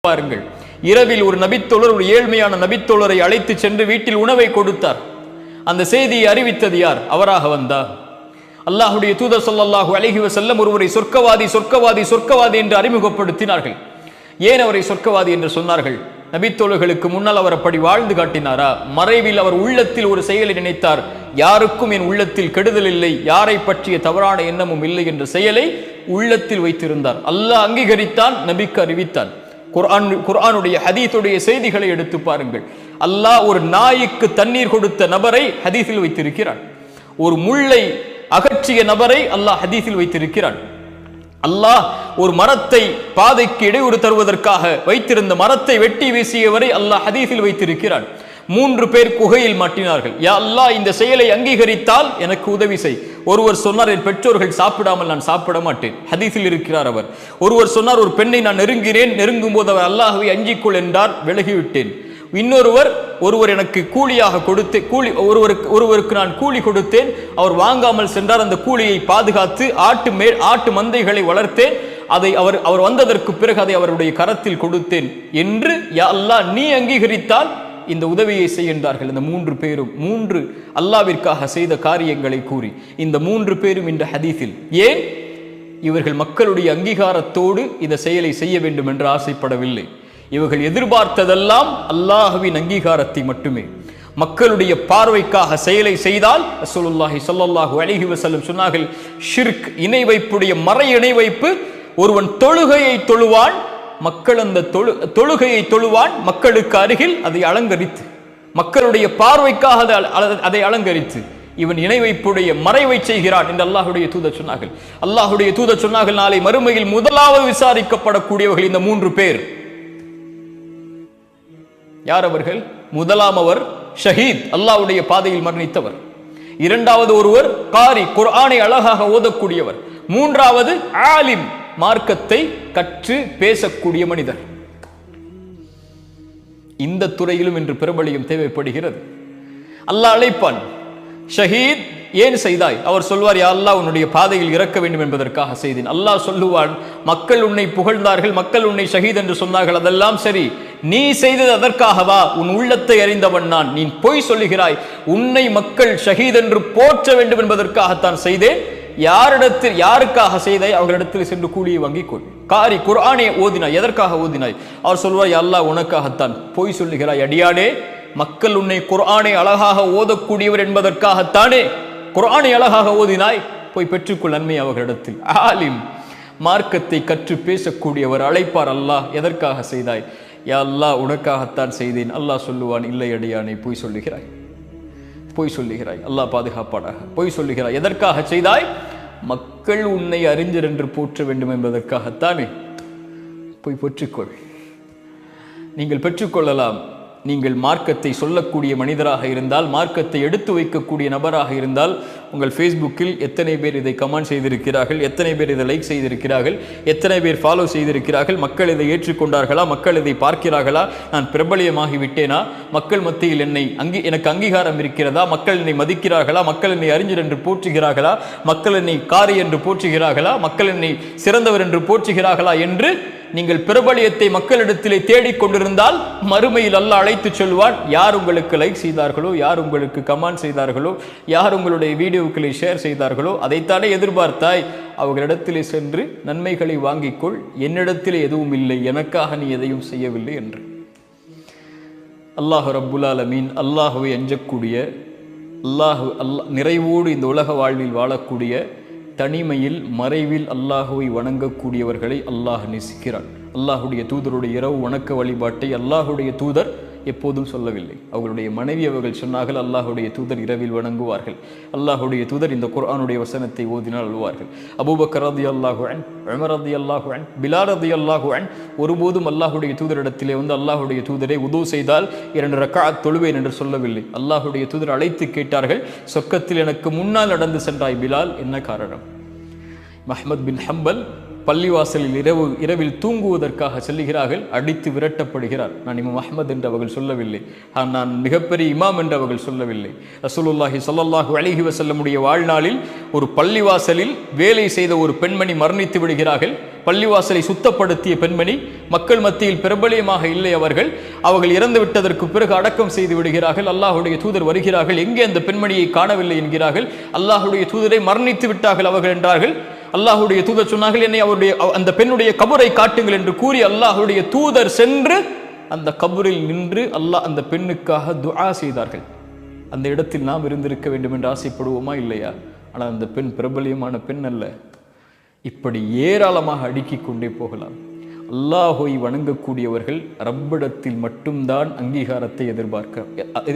பாருங்கள், இரவில் ஒரு நபித்தோழர் ஒரு ஏழ்மையான நபித்தோழரை அழைத்து சென்று வீட்டில் உணவை கொடுத்தார். அந்த செய்தியை அறிவித்தது யார்? அவராக வந்தார். அல்லாஹ்வுடைய தூதர் ஸல்லல்லாஹு அலைஹி வஸல்லம் ஒருவரை சொர்க்கவாதி சொர்க்கவாதி சொர்க்கவாதி என்று அறிமுகப்படுத்தினார்கள். ஏன் அவரை சொர்க்கவாதி என்று சொன்னார்கள்? நபித்தோழர்களுக்கு முன்னால் அவர் அப்படி வாழ்ந்து காட்டினாரா? மறைவில் அவர் உள்ளத்தில் ஒரு செயலை நினைத்தார், யாருக்கும் என் உள்ளத்தில் கெடுதல் இல்லை, யாரை பற்றிய தவறான எண்ணமும் இல்லை என்ற செயலை உள்ளத்தில் வைத்திருந்தார். அல்லாஹ் அங்கீகரித்தான், நபிக்கு அறிவித்தான். குர்ஆனுடைய ஹதீஸுடைய செய்திகளை எடுத்து பாருங்கள். அல்லாஹ் ஒரு நாய்க்கு தண்ணீர் கொடுத்த நபரை ஹதீஸில் வைத்திருக்கிறான். ஒரு முள்ளை அகற்றிய நபரை அல்லாஹ் ஹதீஸில் வைத்திருக்கிறான். அல்லாஹ் ஒரு மரத்தை பாதைக்கு இடையூறு தருவதற்காக வைத்திருந்த மரத்தை வெட்டி வீசியவரை அல்லாஹ் ஹதீஸில் வைத்திருக்கிறான். 3 பேர் குகையில் மாட்டினார்கள். யா அல்லாஹ், இந்த செயலை அங்கீகரித்தால் எனக்கு உதவி செய். ஒருவர் சொன்னார், என் பெற்றோர்கள் சாப்பிடாமல் நான் சாப்பிட மாட்டேன். ஹதீஸில் இருக்கிறார் அவர். ஒருவர் சொன்னார், ஒரு பெண்ணை நான் நெருங்கும் போது அவர் அல்லாஹ்வை அஞ்சிக்கொள் என்றார், விலகிவிட்டேன். ஒருவர் எனக்கு கூலியாக கொடுத்து ஒருவருக்கு நான் கூலி கொடுத்தேன், அவர் வாங்காமல் சென்றார். அந்த கூலியை பாதுகாத்து ஆட்டு மந்தைகளை வளர்த்தேன். அதை அவர் வந்ததற்கு பிறகு அதை அவருடைய கரத்தில் கொடுத்தேன் என்று யா அல்லாஹ் நீ அங்கீகரித்தால் இந்த உதவியை செய்கின்றார்கள். இந்த 3 பேரும் 3 அல்லாஹ்விற்காக செய்த காரியங்களை கூறி இந்த 3 பேரும் இந்த ஹதீஸில். ஏன்? இவர்கள் மக்களுடைய அங்கீகாரத்தோடு இந்த செயலை செய்ய வேண்டும் என்று ஆசைப்படவில்லை. இவர்கள் எதிர்பார்த்ததெல்லாம் அல்லாஹ்வின் அங்கீகாரத்தை மட்டுமே. மக்களுடைய பார்வைக்காக செயலை செய்தால் ரசூலுல்லாஹி ஸல்லல்லாஹு அலைஹி வஸல்லம் சொன்னார்கள், ஷிர்க் இணை வைப்புடைய மறை இணை வைப்பு. ஒருவன் தொழுகையை தொழுவான், மக்கள் அந்த தொழுகையை தொழுவான் மக்களுக்கு அருகில் அதை அலங்கரித்து, மக்களுடைய பார்வைக்காக அதை அலங்கரித்து இவன் இணை வைப்புடைய மறைவை செய்கிறான் என்று அல்லாஹ்வுடைய தூதர் சொன்னார்கள். அல்லாஹ்வுடைய தூதர் சொன்னார்கள், நாளை மறுமையில் முதலாவது விசாரிக்கப்படக்கூடியவர்கள் இந்த 3 பேர். யார் அவர்கள்? முதலாம் அவர் ஷஹீத், அல்லாஹ்வுடைய பாதையில் மரணித்தவர். இரண்டாவது ஒருவர் காரி, குர்ஆனை அழகாக ஓதக்கூடியவர். மூன்றாவது ஆலிம், மார்க்கத்தை கற்று பேசக்கூடிய மனிதர். இந்த துறையிலும் இன்று பிரபலியம் தேவைப்படுகிறது. அல்லாஹ் அழைப்பான், ஷஹீத் ஏன் செய்தாய்? அவர் சொல்வார், யா அல்லாஹ் உன்னுடைய பாதையில் இறக்க வேண்டும் என்பதற்காக செய்தேன். அல்லாஹ் சொல்லுவான், மக்கள் உன்னை புகழ்ந்தார்கள், மக்கள் உன்னை ஷஹீத் என்று சொன்னார்கள், அதெல்லாம் சரி, நீ செய்தது அதற்காகவா? உன் உள்ளத்தை அறிந்தவன் நான். நீ பொய் சொல்லுகிறாய். உன்னை மக்கள் ஷஹீத் என்று போற்ற வேண்டும் என்பதற்காகத்தான் செய்தேன். யாருக்காக செய்தாய்? அவர்களிடத்தில் சென்று கூலியை வாங்கிக் கொள். காரி, குர்ஆனை ஓதினாய், எதற்காக ஓதினாய்? அவர் சொல்வார், யா அல்லாஹ் உனக்காகத்தான். பொய் சொல்லுகிறாய் அடியானே, மக்கள் உன்னை குர்ஆனை அழகாக ஓதக்கூடியவர் என்பதற்காகத்தானே குர்ஆனை அழகாக ஓதினாய், போய் பெற்றுக்கொள் நன்மை அவர்களிடத்தில். ஆலிம், மார்க்கத்தை கற்று பேசக்கூடியவர் அழைப்பார், அல்லாஹ் எதற்காக செய்தாய்? யா அல்லாஹ் உனக்காகத்தான் செய்தேன். அல்லாஹ் சொல்லுவான், இல்லை அடியானே, பொய் சொல்லுகிறாய், பொய் சொல்லுகிறாய். அல்லாஹ் பாதுகாப்பானாக. பொய் சொல்லுகிறாய். எதற்காக செய்தாய்? மக்கள் உன்னை அறிஞர் என்று போற்ற வேண்டும் என்பதற்காகத்தானே. போய் பெற்றுக்கொள். நீங்கள் பெற்றுக்கொள்ளலாம். நீங்கள் மார்க்கத்தை சொல்லக்கூடிய மனிதராக இருந்தால், மார்க்கத்தை எடுத்து வைக்கக்கூடிய நபராக இருந்தால், உங்கள் ஃபேஸ்புக்கில் எத்தனை பேர் இதை கமெண்ட் செய்திருக்கிறார்கள், எத்தனை பேர் இதை லைக் செய்திருக்கிறார்கள், எத்தனை பேர் ஃபாலோ செய்திருக்கிறார்கள், மக்கள் இதை ஏற்றுக்கொண்டார்களா, மக்கள் இதை பார்க்கிறார்களா, நான் பிரபலியமாகி விட்டேனா, மக்கள் மத்தியில் எனக்கு அங்கீகாரம் இருக்கிறதா, மக்கள் என்னை மதிக்கிறார்களா, மக்கள் என்னை அறிஞர் என்று போற்றுகிறார்களா, மக்கள் என்னை காரி என்று போற்றுகிறார்களா, மக்கள் என்னை சிறந்தவர் என்று போற்றுகிறார்களா என்று நீங்கள் பிரபலியத்தை மக்களிடத்திலே தேடிக்கொண்டிருந்தால் மறுமையில் அல்லாஹ் அழைத்து சொல்வான், யார் உங்களுக்கு லைக் செய்தார்களோ, யார் உங்களுக்கு கமெண்ட் செய்தார்களோ, யார் உங்களுடைய வீடியோக்களை ஷேர் செய்தார்களோ, அதைத்தானே எதிர்பார்த்தாய். அவர்களிடத்திலே சென்று நன்மைகளை வாங்கிக்கொள். என்னிடத்திலே எதுவும் இல்லை, எனக்காக நீ எதையும் செய்யவில்லை என்று. அல்லாஹ் ரப்புல் ஆலமீன், அல்லாஹுவை அஞ்சக்கூடிய, அல்லாஹ் நிறைவோடு இந்த உலக வாழ்வில் வாழக்கூடிய, தனிமையில் மறைவில் அல்லாஹுவை வணங்கக்கூடியவர்களை அல்லாஹ் நேசிக்கிறான். அல்லாஹுடைய தூதருடைய இரவு வணக்க வழிபாட்டை அல்லாஹுடைய தூதர் எப்போதும் சொல்லவில்லை. அவர்களுடைய மனைவி அவர்கள் சொன்னார்கள், அல்லாஹுடைய தூதர் இரவில் வணங்குவார்கள். அல்லாஹுடைய தூதர் இந்த குர்ஆனுடைய வசனத்தை ஓதினால் அழுவார்கள். அபூபக்கர் ரலியல்லாஹு அன்ஹு, உமர் ரலியல்லாஹு அன்ஹு, பிலால் ரலியல்லாஹு அன்ஹு ஒருபோதும் அல்லாஹுடைய தூதரிடத்திலே வந்து, அல்லாஹுடைய தூதரை உது செய்தால் 2 ரக்அத் தொழுவேன் என்று சொல்லவில்லை. அல்லாஹுடைய தூதர் அழைத்து கேட்டார்கள், சொர்க்கத்தில் எனக்கு முன்னால் நடந்து சென்றாய் பிலால், என்ன காரணம்? அஹ்மத் பின் ஹம்பல் பள்ளிவாசலில் இரவில் தூங்குவதற்காக செல்லுகிறார்கள். அடித்து விரட்டப்படுகிறார். நான் இமாம் அஹ்மத் என்று அவர்கள் சொல்லவில்லை, நான் மிகப்பெரிய இமாம் என்று அவர்கள் சொல்லவில்லை. ரசூலுல்லாஹி ஸல்லல்லாஹு அலைஹி வஸல்லமுடைய வாழ்நாளில் ஒரு பள்ளிவாசலில் வேலை செய்த ஒரு பெண்மணி மரணித்து விடுகிறார்கள். பள்ளிவாசலை சுத்தப்படுத்திய பெண்மணி, மக்கள் மத்தியில் பிரபலியமாக இல்லை. அவர்கள் இறந்து விட்டதற்கு பிறகு அடக்கம் செய்து விடுகிறார்கள். அல்லாஹுடைய தூதர் வருகிறார்கள், எங்கே அந்த பெண்மணியை காணவில்லை என்கிறார்கள். அல்லாஹுடைய தூதரை மரணித்து விட்டார்கள் அவர்கள் என்றார்கள். அல்லாஹுடைய தூதர் சொன்னார்கள், என்னை அந்த பெண்ணுடைய கபரை காட்டுங்கள் என்று கூறி அல்லாஹுடைய தூதர் சென்று அந்த கபரில் நின்று அல்லாஹ் அந்த பெண்ணுக்காக துஆ செய்தார்கள். அந்த இடத்தில் நாம் இருந்திருக்க வேண்டும் என்று ஆசைப்படுவோமா? இல்லையா? ஆனால் அந்த பெண் பிரபலியமான பெண் அல்ல. இப்படி ஏராளமாக அடுக்கிக் கொண்டே போகலாம். அல்லாஹை வணங்கக்கூடியவர்கள் ரப்பிடத்தில் மட்டும்தான் அங்கீகாரத்தை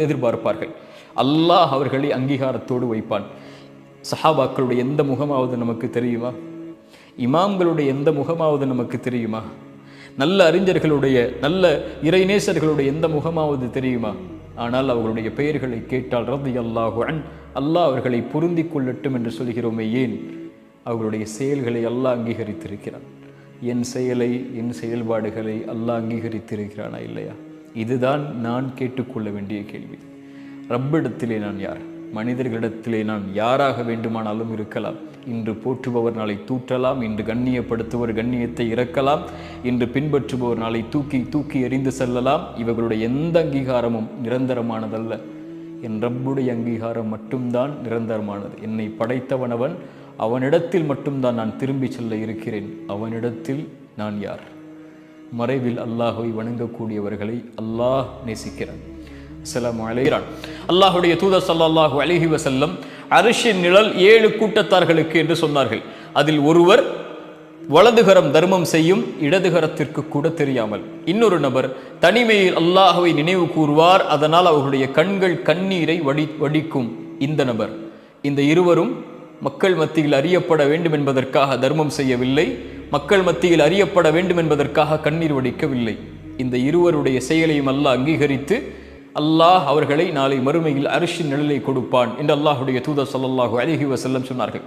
எதிர்பார்ப்பார்கள். அல்லாஹ் அவர்களை அங்கீகாரத்தோடு வைப்பான். சஹாபாக்களுடைய எந்த முகமாவது நமக்கு தெரியுமா? இமாம்களுடைய எந்த முகமாவது நமக்கு தெரியுமா? நல்ல அறிஞர்களுடைய, நல்ல இறைநேசர்களுடைய எந்த முகமாவது தெரியுமா? ஆனால் அவர்களுடைய பெயர்களை கேட்டால் ரலியல்லாஹு அன்ஹு, அல்லாஹ் அவர்களை பொருந்தி கொள்ளட்டும் என்று சொல்கிறோமே, ஏன்? அவர்களுடைய செயல்களை அல்லாஹ் அங்கீகரித்திருக்கிறான். என் செயலை, என் செயல்பாடுகளை அல்லாஹ் அங்கீகரித்திருக்கிறானா இல்லையா? இதுதான் நான் கேட்டுக்கொள்ள வேண்டிய கேள்வி. ரப்பிடத்திலே நான் யார்? மனிதர்களிடத்திலே நான் யாராக வேண்டுமானாலும் இருக்கலாம். இன்று போற்றுபவர் நாளை தூற்றலாம், இன்று கண்ணியப்படுத்துவர் கண்ணியத்தை இறக்கலாம், இன்று பின்பற்றுபவர் நாளை தூக்கி எறிந்து செல்லலாம். இவர்களுடைய எந்த அங்கீகாரமும் நிரந்தரமானதல்ல. என் ரப்புடைய அங்கீகாரம் மட்டும்தான் நிரந்தரமானது. என்னை படைத்தவனவன், அவனிடத்தில் மட்டும்தான் நான் திரும்பி செல்ல இருக்கிறேன். அவனிடத்தில் நான் யார்? மறைவில் அல்லாஹை வணங்கக்கூடியவர்களை அல்லாஹ் நேசிக்கிறான். அஸ்ஸலாமு அலைக்கும். அல்லாஹுடைய தூதர் ஸல்லல்லாஹு அலைஹி வஸல்லம் அர்ஷின் நிழல் 7 கூட்டத்தார்களுக்கு என்று சொன்னார்கள். அதில் ஒருவர் வலதுகரம் தர்மம் செய்யும், இடதுகரத்திற்கு கூட தெரியாமல். இன்னொரு நபர் தனிமையில் அல்லாஹ்வை நினைவு கூறுவார், அதனால் அவர்களுடைய கண்கள் கண்ணீரை வடிக்கும். இந்த நபர், இந்த இருவரும் மக்கள் மத்தியில் அறியப்பட வேண்டும் என்பதற்காக தர்மம் செய்யவில்லை, மக்கள் மத்தியில் அறியப்பட வேண்டும் என்பதற்காக கண்ணீர் வடிக்கவில்லை. இந்த இருவருடைய செயலையும் அல்லாஹ் அங்கீகரித்து அல்லாஹ் அவர்களை நாளை மறுமையில் அர்ஷின் நிழலை கொடுப்பான் என்று அல்லாஹுடைய தூதர் ஸல்லல்லாஹு அலைஹி வஸல்லம் சொன்னார்கள்.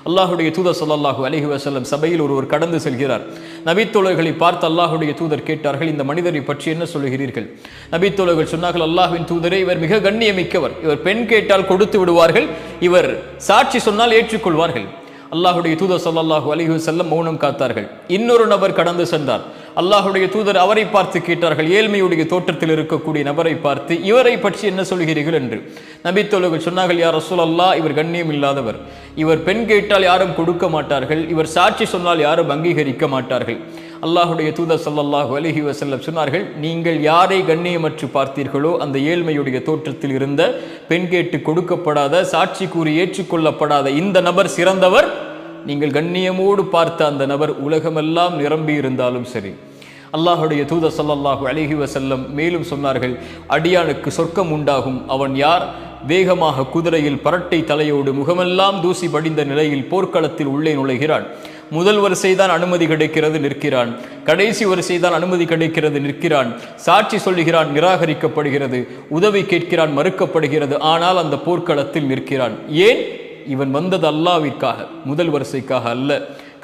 அல்லாஹுடைய தூதர் ஸல்லல்லாஹு அலைஹி வஸல்லம் சபையில் ஒருவர் கடந்து செல்கிறார். நபித்தோழர்களை பார்த்து அல்லாஹுடைய தூதர் கேட்டார்கள், இந்த மனிதரை பற்றி என்ன சொல்கிறீர்கள்? நபித்தோழர்கள் சொன்னார்கள், அல்லாஹ்வின் தூதரே, இவர் மிக கண்ணியமிக்கவர். இவர் பெண் கேட்டால் கொடுத்து விடுவார்கள், இவர் சாட்சி சொன்னால் ஏற்றுக்கொள்வார்கள். அல்லாஹுடைய தூதர் ஸல்லல்லாஹு அலைஹி வஸல்லம் மௌனம் காத்தார்கள். இன்னொரு நபர் கடந்து சென்றார். அல்லாஹுடைய தூதர் அவரை பார்த்து கேட்டார்கள், ஏழ்மையுடைய தோற்றத்தில் இருக்கக்கூடிய நபரை பார்த்து, இவரை பற்றி என்ன சொல்கிறீர்கள் என்று. நபித்தோழர்கள் சொன்னார்கள், யா ரசூலல்லாஹ், இவர் கண்ணியம் இல்லாதவர். இவர் பெண் கேட்டால் யாரும் கொடுக்க மாட்டார்கள், இவர் சாட்சி சொன்னால் யாரும் அங்கீகரிக்க மாட்டார்கள். அல்லாஹுடைய தூதர் ஸல்லல்லாஹு அலைஹி வஸல்லம் சொன்னார்கள், நீங்கள் யாரை கண்ணியமற்று பார்த்தீர்களோ அந்த ஏழ்மையுடைய தோற்றத்தில் இருந்த, பெண் கேட்டு கொடுக்கப்படாத, சாட்சி கூறி ஏற்றுக்கொள்ளப்படாத இந்த நபர் சிறந்தவர். நீங்கள் கண்ணியமோடு பார்த்த அந்த நபர் உலகமெல்லாம் நிரம்பி இருந்தாலும் சரி. அல்லாஹுடைய தூதர் ஸல்லல்லாஹு அலைஹி வஸல்லம் மேலும் சொன்னார்கள், அடியானுக்கு சொர்க்கம் உண்டாகும். அவன் யார்? வேகமாக குதிரையில் பரட்டை தலையோடு முகமெல்லாம் தூசி படிந்த நிலையில் போர்க்களத்தில் உள்ளே நுழைகிறான். முதல் வரிசைதான் அனுமதி கிடைக்கிறது, நிற்கிறான். கடைசி வரிசைதான் அனுமதி கிடைக்கிறது, நிற்கிறான். சாட்சி சொல்லுகிறான், நிராகரிக்கப்படுகிறது. உதவி கேட்கிறான், மறுக்கப்படுகிறது. ஆனால் அந்த போர்க்களத்தில் நிற்கிறான். ஏன்? இவன் வந்தது அல்லாஹ்விற்காக, முதல் வரிசைக்காக அல்ல,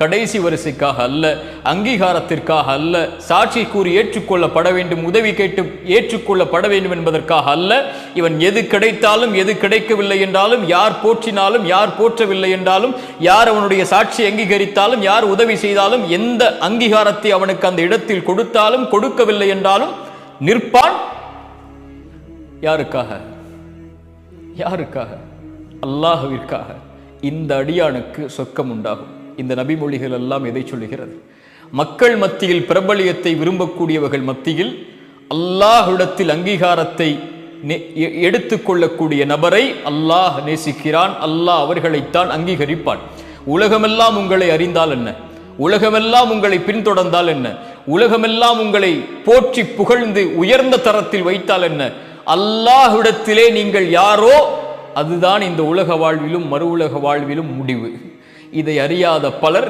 கடைசி வரிசைக்காக அல்ல, அங்கீகாரத்திற்காக அல்ல, சாட்சி கூறி ஏற்றுக்கொள்ளப்பட வேண்டும், உதவி கேட்டு ஏற்றுக்கொள்ளப்பட வேண்டும் என்பதற்காக அல்ல. இவன் எது கிடைத்தாலும் எது கிடைக்கவில்லை என்றாலும், யார் போற்றினாலும் யார் போற்றவில்லை என்றாலும், யார் அவனுடைய சாட்சி அங்கீகரித்தாலும் யார் உதவி செய்தாலும், எந்த அங்கீகாரத்தை அவனுக்கு அந்த இடத்தில் கொடுத்தாலும் கொடுக்கவில்லை என்றாலும் நிற்பான். யாருக்காக? யாருக்காக? அல்லாஹ்விற்காக. இந்த அடியானுக்கு சொர்க்கம் உண்டாகும். இந்த நபிமொழிகள் எல்லாம் எதை சொல்லுகிறது? மக்கள் மத்தியில் பிரபலியத்தை விரும்பக்கூடியவர்கள் மத்தியில் அல்லாஹ்விடத்தில் அங்கீகாரத்தை எடுத்துக்கொள்ளக்கூடிய நபரை அல்லாஹ் நேசிக்கிறான். அல்லாஹ் அவர்களைத்தான் அங்கீகரிப்பான். உலகமெல்லாம் உங்களை அறிந்தால் என்ன? உலகமெல்லாம் உங்களை பின்தொடர்ந்தால் என்ன? உலகமெல்லாம் உங்களை போற்றி புகழ்ந்து உயர்ந்த தரத்தில் வைத்தால் என்ன? அல்லாஹ்விடத்திலே நீங்கள் யாரோ அதுதான் இந்த உலக வாழ்விலும் மறு உலக வாழ்விலும் முடிவு. இதை அறியாத பலர்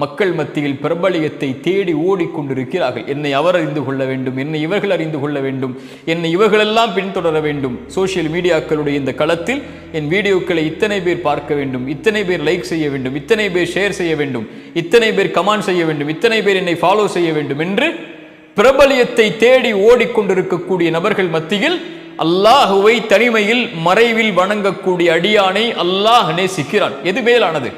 மக்கள் மத்தியில் பிரபலியத்தை தேடி ஓடிக்கொண்டிருக்கிறார்கள். என்னை அவர் அறிந்து கொள்ள வேண்டும், என்னை இவர்கள் அறிந்து கொள்ள வேண்டும், என்னை இவர்களெல்லாம் பின்தொடர வேண்டும். சோசியல் மீடியாக்களுடைய இந்த களத்தில் என் வீடியோக்களை இத்தனை பேர் பார்க்க வேண்டும், இத்தனை பேர் லைக் செய்ய வேண்டும், இத்தனை பேர் ஷேர் செய்ய வேண்டும், இத்தனை பேர் கமெண்ட் செய்ய வேண்டும், இத்தனை பேர் என்னை ஃபாலோ செய்ய வேண்டும் என்று பிரபலியத்தை தேடி ஓடிக்கொண்டிருக்கக்கூடிய நபர்கள் மத்தியில் அல்லாஹுவை தனிமையில் மறைவில் வணங்கக்கூடிய அடியானை அல்லாஹ் நேசிக்கிறான். எது மேலானது?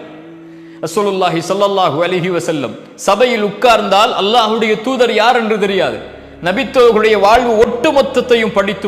ரசூலுல்லாஹி ஸல்லல்லாஹு அலைஹி வஸல்லம் சபையில் உட்கார்ந்தால் அல்லாஹ்வுடைய தூதர் யார் என்று தெரியாது. நபித்தோர்களுடைய வாழ்வு ஒட்டுமொத்தத்தையும் படித்து